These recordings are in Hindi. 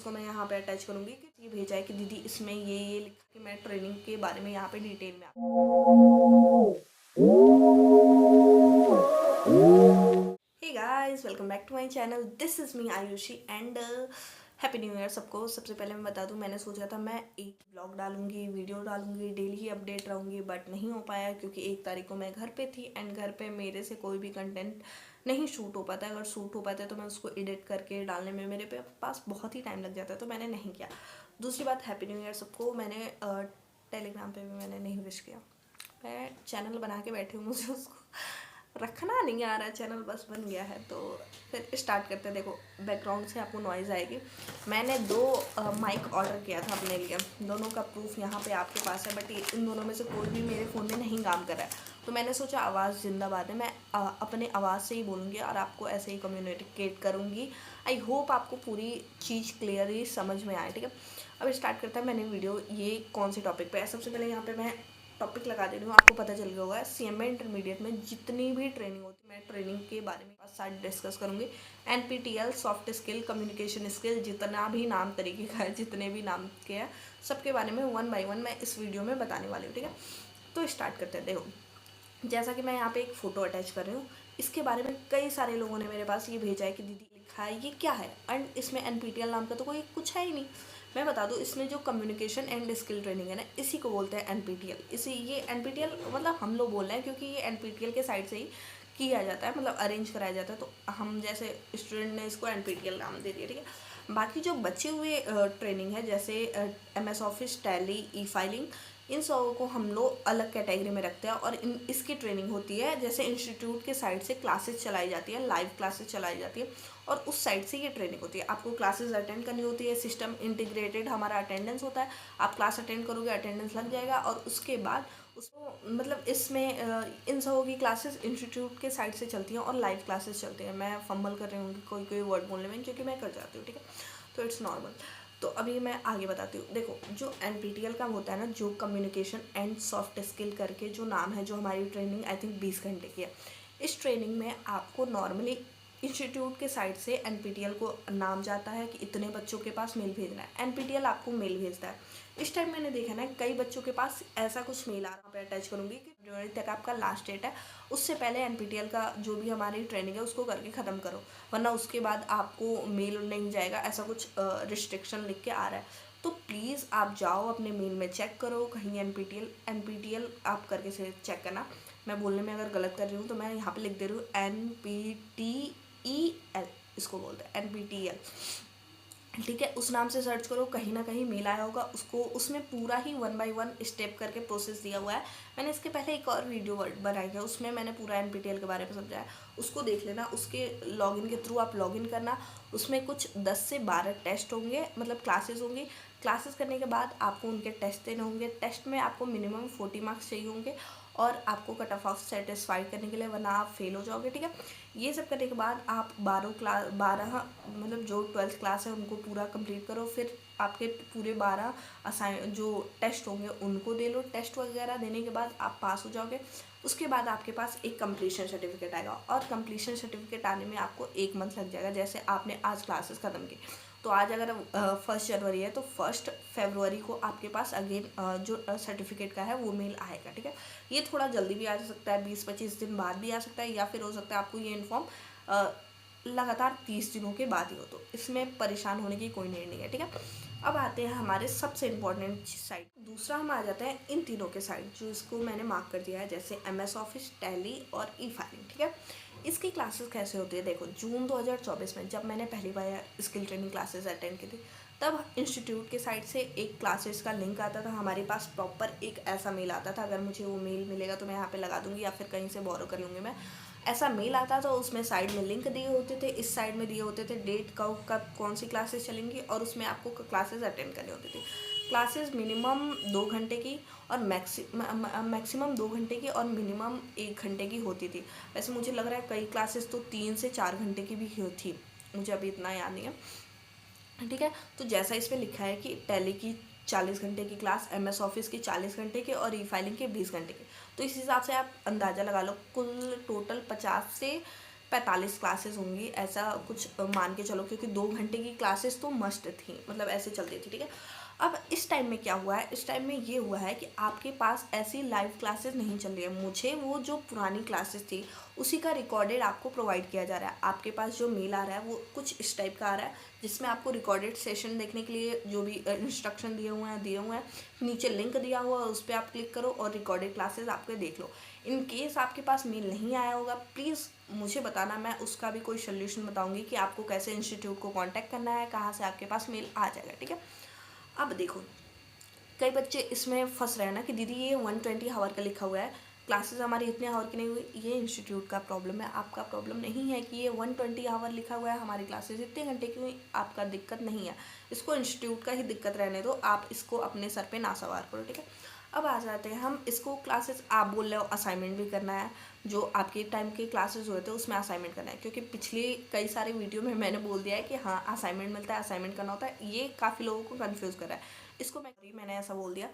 उसको मैं यहाँ पे अटैच करूँगी कि ये भेजा है कि दीदी इसमें ये लिखा कि मैं ट्रेनिंग के बारे में यहाँ पे डिटेल में hey guys, welcome back to my channel. This is me Ayushi and happy new year सबको। सबसे पहले मैं बता दूं, मैंने सोचा था मैं एक ब्लॉग डालूंगी, वीडियो डालूंगी, डेली ही अपडेट रहूंगी, बट नहीं हो पाया क्योंकि 1 तारीख को मैं घर पे थी एंड घर पे मेरे से कोई भी कंटेंट नहीं शूट हो पाता है। अगर शूट हो पाता है तो मैं उसको एडिट करके डालने में मेरे पास बहुत ही टाइम लग जाता है, तो मैंने नहीं किया। दूसरी बात, हैप्पी न्यू ईयर सबको। मैंने टेलीग्राम पे भी मैंने नहीं विश किया। मैं चैनल बना के बैठी हूँ, मुझे उसको रखना नहीं आ रहा है, चैनल बस बन गया है। तो फिर स्टार्ट करते हैं। देखो, बैकग्राउंड से आपको नॉइज़ आएगी। मैंने 2 माइक ऑर्डर किया था अपने लिए, दोनों का प्रूफ यहाँ पे आपके पास है, बट इन दोनों में से कोई भी मेरे फ़ोन में नहीं काम कर रहा है। तो मैंने सोचा आवाज़ जिंदाबाद है, मैं अपने आवाज़ से ही बोलूँगी और आपको ऐसे ही कम्युनिकेट करूँगी। आई होप आपको पूरी चीज़ क्लियरली समझ में आए, ठीक है। अब स्टार्ट करता है। मैंने वीडियो ये कौन से टॉपिक पे है, सबसे पहले यहाँ पे मैं टॉपिक लगा दे रही हूँ, आपको पता चल गया होगा। सीएमए इंटरमीडिएट में जितनी भी ट्रेनिंग होती है, मैं ट्रेनिंग के बारे में साथ डिस्कस करूँगी। NPTEL soft skill, communication skill, जितना भी नाम तरीके का है, जितने भी नाम के हैं, सबके बारे में 1 बाय 1 मैं इस वीडियो में बताने वाली हूँ, ठीक है। तो स्टार्ट करते हैं। देखो, जैसा कि मैं यहाँ पे एक फ़ोटो अटैच कर रही हूँ, इसके बारे में कई सारे लोगों ने मेरे पास ये भेजा है कि दीदी लिखा है ये क्या है, एंड इसमें एनपीटीएल नाम का तो कोई कुछ है ही नहीं। मैं बता दूँ, इसमें जो कम्युनिकेशन एंड स्किल ट्रेनिंग है ना, इसी को बोलते हैं एनपीटीएल। इसी ये एनपीटीएल मतलब हम लोग बोल रहे हैं क्योंकि ये एनपीटीएल के साइड से ही किया जाता है, मतलब अरेंज कराया जाता है, तो हम जैसे स्टूडेंट ने इसको एनपीटीएल नाम दे दिया, ठीक है। बाकी जो बचे हुए ट्रेनिंग है, जैसे MS office, Tally, e filing, इन सबों को हम लोग अलग कैटेगरी में रखते हैं और इसकी ट्रेनिंग होती है, जैसे इंस्टीट्यूट के साइड से क्लासेस चलाई जाती है, लाइव क्लासेस चलाई जाती है और उस साइड से ये ट्रेनिंग होती है। आपको क्लासेस अटेंड करनी होती है, सिस्टम इंटीग्रेटेड हमारा अटेंडेंस होता है। आप क्लास अटेंड करोगे, अटेंडेंस लग जाएगा और उसके बाद उसको मतलब इसमें इन सबों की क्लासेस इंस्टीट्यूट के साइड से चलती हैं और लाइव क्लासेस चलती हैं। मैं फंबल कर रही हूँ कोई कोई वर्ड बोलने में, क्योंकि मैं कर जाती हूँ, ठीक है, तो इट्स नॉर्मल। तो अभी मैं आगे बताती हूँ। देखो, जो एनपीटीएल का होता है ना, जो कम्युनिकेशन एंड सॉफ्ट स्किल करके जो नाम है, जो हमारी ट्रेनिंग आई थिंक 20 घंटे की है। इस ट्रेनिंग में आपको नॉर्मली इंस्टीट्यूट के साइड से एनपीटीएल को नाम जाता है कि इतने बच्चों के पास मेल भेजना है। एनपीटीएल आपको मेल भेजता है। इस टाइम मैंने देखा ना, कई बच्चों के पास ऐसा कुछ मेल आ रहा है, अटैच करूँगी कि फरवरी तक आपका लास्ट डेट है, उससे पहले एनपीटीएल का जो भी हमारी ट्रेनिंग है उसको करके ख़त्म करो, वरना उसके बाद आपको मेल नहीं जाएगा, ऐसा कुछ रिस्ट्रिक्शन लिख के आ रहा है। तो प्लीज़ आप जाओ अपने मेल में चेक करो, कहीं एनपीटीएल आप करके से चेक करना। मैं बोलने में अगर गलत कर रही हूँ तो मैं यहाँ पे लिख दे रही हूँ NPTEL, इसको बोलते हैं NPTEL, ठीक है। उस नाम से सर्च करो, कहीं ना कहीं मेल आया होगा उसको। उसमें पूरा ही 1 बाय 1 स्टेप करके प्रोसेस दिया हुआ है। मैंने इसके पहले एक और वीडियो बनाई है, उसमें मैंने पूरा एनपीटीएल के बारे में समझाया, उसको देख लेना। उसके लॉगिन के थ्रू आप लॉगिन करना। उसमें कुछ 10 से 12 टेस्ट होंगे, मतलब क्लासेस होंगी। क्लासेस करने के बाद आपको उनके टेस्ट देने होंगे। टेस्ट में आपको मिनिमम 40 मार्क्स चाहिए होंगे और आपको कट ऑफ सेटिस्फाइड करने के लिए, वरना आप फेल हो जाओगे, ठीक है। ये सब करने के बाद आप 12 मतलब जो 12th क्लास है उनको पूरा कंप्लीट करो। फिर आपके पूरे 12 जो टेस्ट होंगे उनको दे लो। टेस्ट वगैरह देने के बाद आप पास हो जाओगे। उसके बाद आपके पास एक कंप्लीशन सर्टिफिकेट आएगा और कंप्लीशन सर्टिफिकेट आने में आपको 1 मंथ लग जाएगा। जैसे आपने आज क्लासेस ख़त्म की, तो आज अगर 1 जनवरी है तो 1 फरवरी को आपके पास अगेन जो सर्टिफिकेट का है वो मेल आएगा, ठीक है। ये थोड़ा जल्दी भी आ सकता है, 20-25 दिन बाद भी आ सकता है, या फिर हो सकता है आपको ये इन्फॉर्म लगातार 30 दिनों के बाद ही हो। तो इसमें परेशान होने की कोई नीड नहीं है, ठीक है। अब आते हैं हमारे सबसे इम्पोर्टेंट साइड। दूसरा हम आ जाते हैं इन तीनों के साइड, जो इसको मैंने मार्क कर दिया है, जैसे एमएस ऑफिस, टैली और ई फाइलिंग, ठीक है। इसकी क्लासेस कैसे होती है? देखो, जून 2024 में जब मैंने पहली बार स्किल ट्रेनिंग क्लासेस अटेंड की थी, तब इंस्टीट्यूट के साइड से एक क्लासेस का लिंक आता था हमारे पास। प्रॉपर एक ऐसा मेल आता था, अगर मुझे वो मेल मिलेगा तो मैं यहाँ पे लगा दूंगी या फिर कहीं से बोरो कर लूँगी मैं। ऐसा मेल आता था, उसमें साइड में लिंक दिए होते थे, इस साइड में दिए होते थे डेट कब कौन सी क्लासेस चलेंगी, और उसमें आपको क्लासेस अटेंड करनी होती थी। क्लासेस मिनिमम 2 घंटे की और मैक्सिमम 2 घंटे की और मिनिमम 1 घंटे की होती थी। वैसे मुझे लग रहा है कई क्लासेस तो 3 से 4 घंटे की भी थी, मुझे अभी इतना याद नहीं है, ठीक है। तो जैसा इसमें लिखा है कि टैली की 40 घंटे की क्लास, एमएस ऑफिस की 40 घंटे की और ई फाइलिंग के 20 घंटे की, तो इस हिसाब से आप अंदाज़ा लगा लो कुल टोटल 50 से 45 क्लासेस होंगी, ऐसा कुछ मान के चलो, क्योंकि 2 घंटे की क्लासेस तो मस्ट थी, मतलब ऐसे चलती थी, ठीक है। अब इस टाइम में क्या हुआ है, इस टाइम में ये हुआ है कि आपके पास ऐसी लाइव क्लासेस नहीं चल रही है। मुझे वो जो पुरानी क्लासेस थी उसी का रिकॉर्डेड आपको प्रोवाइड किया जा रहा है। आपके पास जो मेल आ रहा है वो कुछ इस टाइप का आ रहा है, जिसमें आपको रिकॉर्डेड सेशन देखने के लिए जो भी इंस्ट्रक्शन दिए हुए हैं, नीचे लिंक दिया हुआ है, उस पर आप क्लिक करो और रिकॉर्डेड क्लासेस आपके देख लो। इन केस आपके पास मेल नहीं आया होगा, प्लीज़ मुझे बताना, मैं उसका भी कोई सोल्यूशन बताऊंगी कि आपको कैसे इंस्टीट्यूट को कांटेक्ट करना है, कहाँ से आपके पास मेल आ जाएगा, ठीक है। अब देखो, कई बच्चे इसमें फंस रहे हैं ना कि दीदी ये 120 आवर का लिखा हुआ है, क्लासेस हमारी इतने आवर की नहीं हुई। ये इंस्टीट्यूट का प्रॉब्लम है, आपका प्रॉब्लम नहीं है कि ये 120 आवर लिखा हुआ है, हमारी क्लासेस इतने घंटे की हुई, आपका दिक्कत नहीं है। इसको इंस्टीट्यूट का ही दिक्कत रहने दो, आप इसको अपने सर पे ना सवार करो, ठीक है। अब आ जाते हैं हम इसको, क्लासेस आप बोल रहे हो असाइनमेंट भी करना है, जो आपके टाइम के क्लासेस हुए थे उसमें असाइनमेंट करना है, क्योंकि पिछले कई सारे वीडियो में मैंने बोल दिया है कि हाँ असाइनमेंट मिलता है, असाइनमेंट करना होता है। ये काफ़ी लोगों को कन्फ्यूज़ कर रहा है, इसको मैंने ऐसा बोल दिया।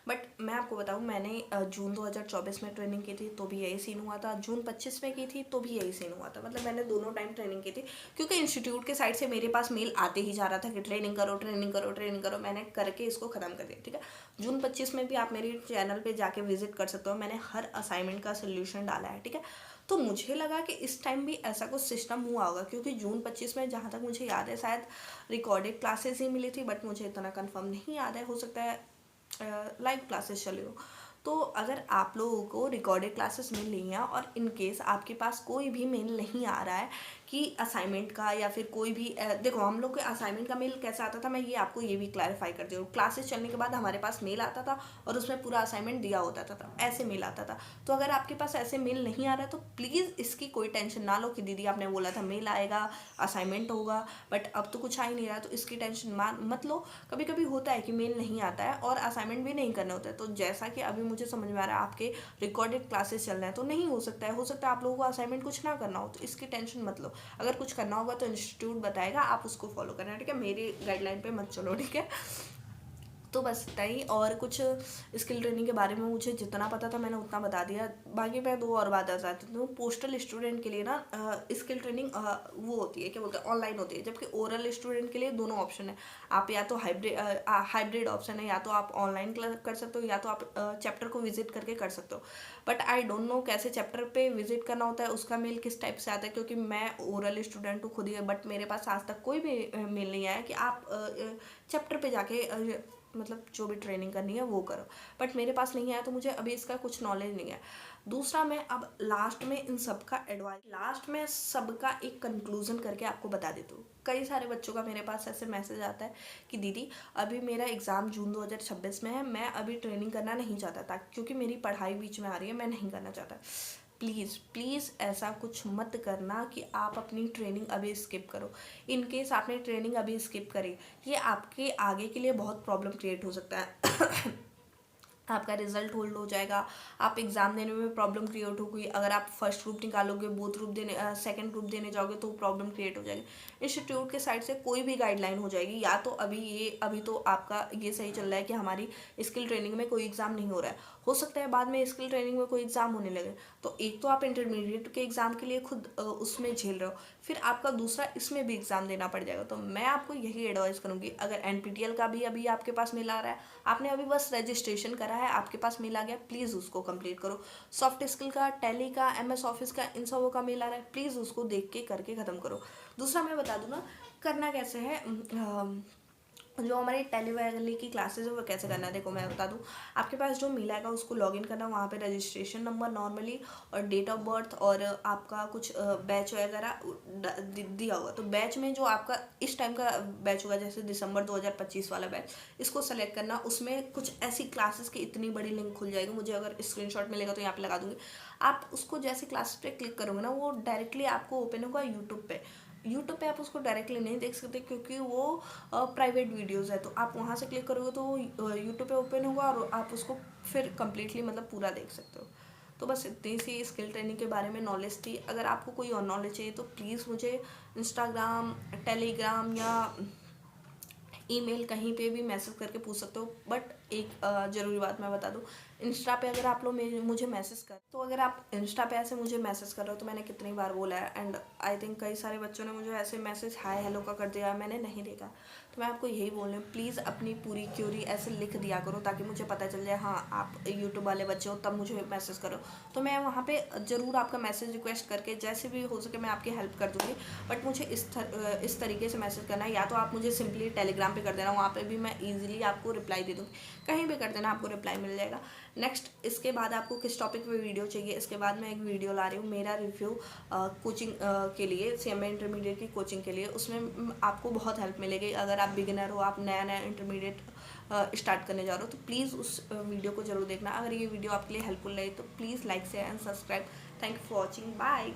बट मैं आपको बताऊँ, मैंने जून 2024 में ट्रेनिंग की थी तो भी यही सीन हुआ था, जून 25 में की थी तो भी यही सीन हुआ था। मतलब मैंने दोनों टाइम ट्रेनिंग की थी, क्योंकि इंस्टीट्यूट के साइड से मेरे पास मेल आते ही जा रहा था कि ट्रेनिंग करो ट्रेनिंग करो ट्रेनिंग करो। मैंने करके इसको ख़त्म कर दिया, ठीक है। जून 25 में भी आप मेरे चैनल पर जाके विजिट कर सकते हो, मैंने हर असाइनमेंट का सोल्यूशन डाला है, ठीक है। तो मुझे लगा कि इस टाइम भी ऐसा कुछ सिस्टम हुआ होगा, क्योंकि जून 25 में जहाँ तक मुझे याद है शायद रिकॉर्डेड क्लासेस ही मिली थी, बट मुझे इतना कंफर्म नहीं याद है, हो सकता है लाइव क्लासेस चले हो। तो अगर आप लोगों को रिकॉर्डेड क्लासेस मिल रही हैं और इन केस आपके पास कोई भी मेल नहीं आ रहा है कि असाइनमेंट का या फिर कोई भी देखो, हम लोग के असाइनमेंट का मेल कैसा आता था, मैं ये आपको ये भी क्लैरिफाई करती हूँ। क्लासेस चलने के बाद हमारे पास मेल आता था और उसमें पूरा असाइनमेंट दिया होता था, ऐसे मेल आता था। तो अगर आपके पास ऐसे मेल नहीं आ रहा है तो प्लीज़ इसकी कोई टेंशन ना लो कि दीदी आपने बोला था मेल आएगा, असाइनमेंट होगा, बट अब तो कुछ आ ही नहीं रहा, तो इसकी टेंशन मत लो। कभी कभी होता है कि मेल नहीं आता है और असाइनमेंट भी नहीं करने होते हैं। तो जैसा कि अभी मुझे समझ में आ रहा है आपके रिकॉर्डेड क्लासेस चल रहे हैं, तो नहीं हो सकता है, आप लोगों को असाइनमेंट कुछ ना करना हो, तो इसकी टेंशन मत लो। अगर कुछ करना होगा तो इंस्टीट्यूट बताएगा, आप उसको फॉलो करना, ठीक है। मेरी गाइडलाइन पे मत चलो, ठीक है। तो बस इतना ही, और कुछ स्किल ट्रेनिंग के बारे में मुझे जितना पता था मैंने उतना बता दिया। बाकी मैं दो और बात बताती हूँ। पोस्टल स्टूडेंट के लिए ना स्किल ट्रेनिंग वो होती है, क्या बोलते हैं, ऑनलाइन होती है, जबकि ओरल स्टूडेंट के लिए दोनों ऑप्शन है। आप या तो हाइब्रिड ऑप्शन है, या तो आप ऑनलाइन कर सकते हो या तो आप चैप्टर को विजिट करके कर सकते हो। बट आई डोंट नो कैसे चैप्टर पे विजिट करना होता है, उसका मेल किस टाइप से आता है, क्योंकि मैं ओरल स्टूडेंट हूँ खुद ही, बट मेरे पास आज तक कोई भी मेल नहीं आया कि आप चैप्टर पे जाके मतलब जो भी ट्रेनिंग करनी है वो करो। बट मेरे पास नहीं आया, तो मुझे अभी इसका कुछ नॉलेज नहीं है। दूसरा, मैं अब लास्ट में इन सब का एडवाइस, लास्ट में सबका एक कंक्लूजन करके आपको बता देती हूँ। कई सारे बच्चों का मेरे पास ऐसे मैसेज आता है कि दीदी अभी मेरा एग्ज़ाम जून 2026 में है, मैं अभी ट्रेनिंग करना नहीं चाहता था क्योंकि मेरी पढ़ाई बीच में आ रही है, मैं नहीं करना चाहता। प्लीज़ प्लीज़ ऐसा कुछ मत करना कि आप अपनी ट्रेनिंग अभी स्किप करो। इन केस आपने ट्रेनिंग अभी स्किप करी, ये आपके आगे के लिए बहुत प्रॉब्लम क्रिएट हो सकता है। आपका रिजल्ट होल्ड हो जाएगा, आप एग्ज़ाम देने में प्रॉब्लम क्रिएट होगी। अगर आप फर्स्ट ग्रुप निकालोगे, बोथ ग्रुप देने सेकंड ग्रुप देने जाओगे तो प्रॉब्लम क्रिएट हो जाएगी। इंस्टीट्यूट के साइड से कोई भी गाइडलाइन हो जाएगी, या तो अभी तो आपका ये सही चल रहा है कि हमारी स्किल ट्रेनिंग में कोई एग्ज़ाम नहीं हो रहा है, हो सकता है बाद में स्किल ट्रेनिंग में कोई एग्ज़ाम होने लगे, तो एक तो आप इंटरमीडिएट के एग्ज़ाम के लिए खुद उसमें झेल रहे हो, फिर आपका दूसरा इसमें भी एग्ज़ाम देना पड़ जाएगा। तो मैं आपको यही एडवाइस करूँगी, अगर NPTEL का भी अभी आपके पास मेल आ रहा है, आपने अभी बस रजिस्ट्रेशन करा है, आपके पास मेल आ गया, प्लीज़ उसको कंप्लीट करो। सॉफ्ट स्किल का, टैली का, MS ऑफिस का, इन सबों का मेल आ रहा है, प्लीज़ उसको देख के करके ख़त्म करो। दूसरा मैं बता दूँ ना करना कैसे है, जो हमारी टैली वैली की क्लासेस है वो कैसे करना है। देखो मैं बता दूँ, आपके पास जो मेल आएगा उसको लॉगिन करना, वहाँ पे रजिस्ट्रेशन नंबर नॉर्मली और डेट ऑफ बर्थ और आपका कुछ बैच वगैरह दिया होगा। तो बैच में जो आपका इस टाइम का बैच होगा, जैसे दिसंबर 2025 वाला बैच, इसको सेलेक्ट करना। उसमें कुछ ऐसी क्लासेस की इतनी बड़ी लिंक खुल जाएगी, मुझे अगर स्क्रीनशॉट मिलेगा तो यहाँ पे लगा दूँगी। आप उसको जैसे क्लासेस पे क्लिक करोगे ना, वो डायरेक्टली आपको ओपन होगा यूट्यूब पे आप उसको डायरेक्टली नहीं देख सकते क्योंकि वो प्राइवेट वीडियोस है। तो आप वहाँ से क्लिक करोगे तो वो यूट्यूब पे ओपन होगा और आप उसको फिर कम्प्लीटली मतलब पूरा देख सकते हो। तो बस इतनी सी स्किल ट्रेनिंग के बारे में नॉलेज थी। अगर आपको कोई और नॉलेज चाहिए तो प्लीज़ मुझे इंस्टाग्राम, टेलीग्राम या ईमेल कहीं पे भी मैसेज करके पूछ सकते हो। बट एक ज़रूरी बात मैं बता दूं, इंस्टा पे अगर आप लोग मुझे मैसेज कर, तो अगर आप इंस्टा पे ऐसे मुझे मैसेज कर रहे हो तो मैंने कितनी बार बोला है, एंड आई थिंक कई सारे बच्चों ने मुझे ऐसे मैसेज हाय हेलो का कर दिया, मैंने नहीं देखा। तो मैं आपको यही बोल रही हूँ, प्लीज़ अपनी पूरी क्यूरी ऐसे लिख दिया करो ताकि मुझे पता चल जाए हाँ आप यूट्यूब वाले बच्चे हो, तब मुझे मैसेज करो। तो मैं वहाँ पे ज़रूर आपका मैसेज रिक्वेस्ट करके जैसे भी हो सके मैं आपकी हेल्प कर दूँगी। बट मुझे इस तरीके से मैसेज करना है, या तो आप मुझे सिंपली टेलीग्राम पे कर देना, वहाँ पे भी मैं ईजिली आपको रिप्लाई दे दूँगी। कहीं भी कर देना, आपको रिप्लाई मिल जाएगा। नेक्स्ट, इसके बाद आपको किस टॉपिक पे वीडियो चाहिए, इसके बाद मैं एक वीडियो ला रही हूँ मेरा रिव्यू कोचिंग के लिए, CMA इंटरमीडिएट की कोचिंग के लिए। उसमें आपको बहुत हेल्प मिलेगी अगर आप बिगिनर हो, आप नया नया इंटरमीडिएट स्टार्ट करने जा रहे हो। तो प्लीज़ उस वीडियो को जरूर देखना। अगर ये वीडियो आपके लिए हेल्पफुल रही तो please like share and subscribe. Thank you for watching, bye.